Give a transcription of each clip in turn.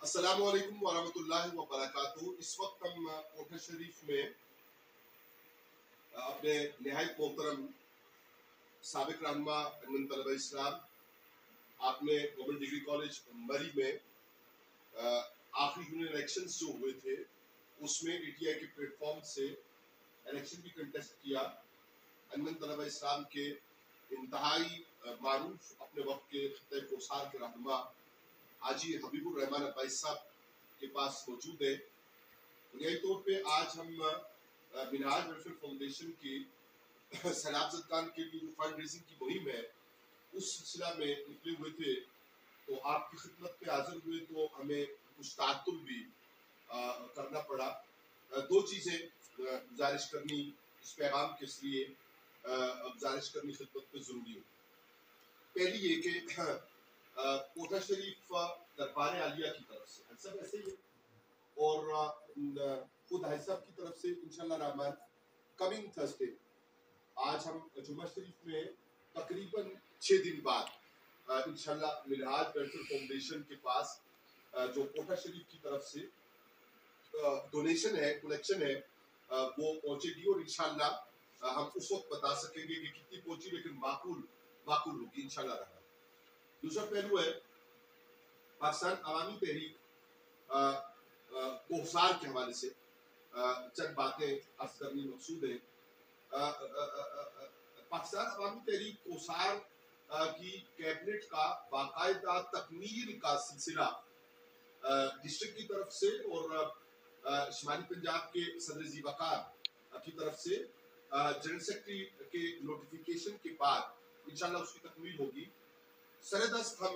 अस्सलाम वालेकुम वरहमतुल्लाहि वबरकातुहू। इस वक्त हम कोठा शरीफ में अपने निहायत मोहतरम साबिक रहनुमा अनमन तलबा इस्लाम, आपने गवर्नमेंट डिग्री कॉलेज मरी में आखिरी यूनियन इलेक्शंस जो हुए थे उसमें एटीआई के प्लेटफॉर्म से इलेक्शन भी कंटेस्ट किया। अनमन तलबा इस्लाम के इंतहाई मारूफ अपने वक्त के खित्ते कोसार के रहनुमा हाजी हबीबुर रहमान अब्बाई साहब के पास मौजूद है। बुनियादी तौर पे आज हम मिनहाज वेलफेयर फाउंडेशन की सैलाब ज़दगान के लिए जो फंड रेजिंग की मुहिम है उस सिलसिला में निकले हुए थे, तो आपकी खिदमत पे हाजिर हुए तो हमें कुछ तात्तुल भी करना पड़ा। दो चीज़ें गुजारिश करनी इस पैगाम के लिए गुजारिश करनी खिदमत पे ज़रूरी है। पहली ये कि कोठा शरीफ दरबार आलिया की तरफ से सब ऐसे ही और खुद हाजी साहब की तरफ से इंशाल्लाह रहमान कमिंग थर्सडे आज हम जुमा शरीफ में तकरीबन 6 दिन बाद इंशाल्लाह मिनहाज वेलफेयर फाउंडेशन के पास जो कोठा शरीफ की तरफ से डोनेशन है, कलेक्शन है, वो पहुंचेगी और इंशाल्लाह हम उस वक्त बता सकेंगे कि कितनी पहुंची, लेकिन माकूल होगी इंशाल्लाह रहमान। दूसरा पहलू है पाकिस्तान अवामी तहरीक कोहसार के हवाले से चंद बातें अर्ज करनी मकसूद है। पाकिस्तान अवामी तहरीक कोहसार की कैबिनेट का बाकायदा तकमील का सिलसिला डिस्ट्रिक्ट की तरफ से और शुमाली पंजाब के सदर ज़ीबाकार की तरफ से जनरल सेक्रेटरी के नोटिफिकेशन के बाद इंशाल्लाह उसकी तकमील होगी। सरदस्त हम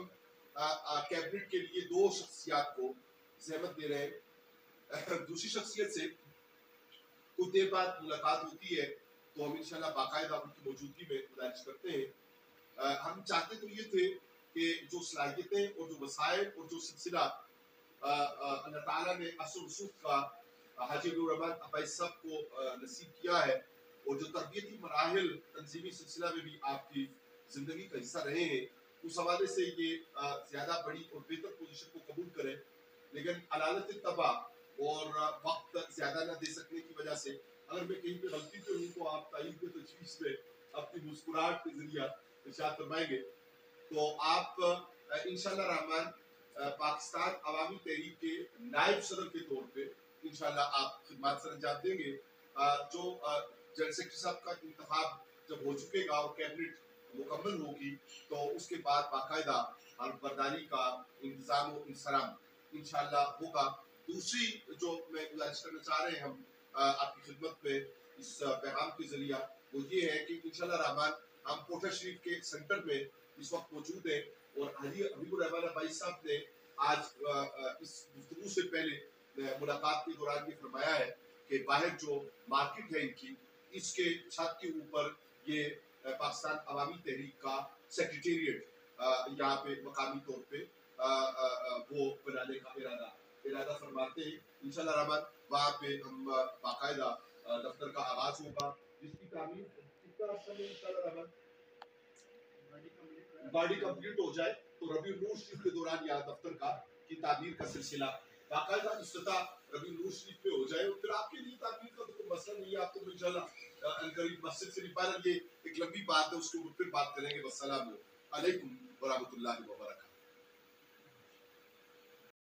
कैबिनेट के लिए दो शख्सियात को ज़हमत दे रहे हैं। दूसरी शख्सियत से कुछ देर बाद मुलाकात होती है तो हम इंशाल्लाह बाकायदा उनकी मौजूदगी में गुजारिश करते हैं। हम चाहते तो ये थे कि जो सलाहियतें और जो वसाइल और जो सिलसिला अल्लाह ताला ने असर रसूख का हाजी हबीबुर रहमान अब्बाई साहब को नसीब किया है और जो तरबियती मराहिल तंजीमी सिलसिला में भी आपकी ज़िंदगी का हिस्सा रहे हैं, उस हवाले से ये ज़्यादा बड़ी और बेहतर पोजीशन को कबूल करें, लेकिन अलालत तबा और वक्त ज़्यादा न दे सकने की वजह से अगर मैं कहीं पे गलती पे हूँ तो आप तारीफ के तजवीज़ में अपनी मुस्कुराहट के जरिया इरशाद फरमाएंगे। तो आप इंशाल्लाह रहमान पाकिस्तान अवामी तहरीक के नायब सदर के तौर पे इंशाल्लाह आप खिदमत सर अंजाम देंगे। जो जनरल सेक्रेटरी साहब का इंतखाब जब हो चुकेगा और कैबिनेट मुकम्मल होगी तो उसके बाद बाकायदा हल्फबरदारी का इंतजाम और इंसराम इंशाल्लाह होगा। दूसरी जो मैं गुजारिश करना चाह रहे हैं हम आपकी खिदमत में इस पैगाम के जरिया वो ये है कि इंशाल्लाह रहमान हम कोठा शरीफ के सेंटर में इस वक्त मौजूद है और हाजी हबीबुर रहमान अब्बाई साहब ने आज इस गुफ्तगू से पहले मुलाकात के दौरान ये फरमाया है कि बाहर जो मार्केट है इनकी, इसके छत के ऊपर ये पाकिस्तान अवामी तहरीक का सेक्रेटेरिएट यहाँ पे मकामी तौर पे वो बनाने का इरादा फरमाते हैं। इंशाल्लाह रहमान वहाँ पे हम बाकायदा दफ्तर का आगाज होगा जिसकी तामीर कितना समय इंशाल्लाह रहमान गाड़ी कंप्लीट हो जाए तो रबी नूर शरीफ के दौरान यहाँ दफ्तर का की तामीर का सिलसिला बाकायदा इफ्तिताह रबी नूर शरीफ पे हो जाए और फिर आपके लिए तामीर का तो कोई मसला नहीं है। आप तो इंशाल्लाह अनकरीब मस्जिद से निकाल, ये एक लंबी बात है, उसके ऊपर फिर बात करेंगे। वस्सलामु अलैकुम व रहमतुल्लाहि व बरकातहू।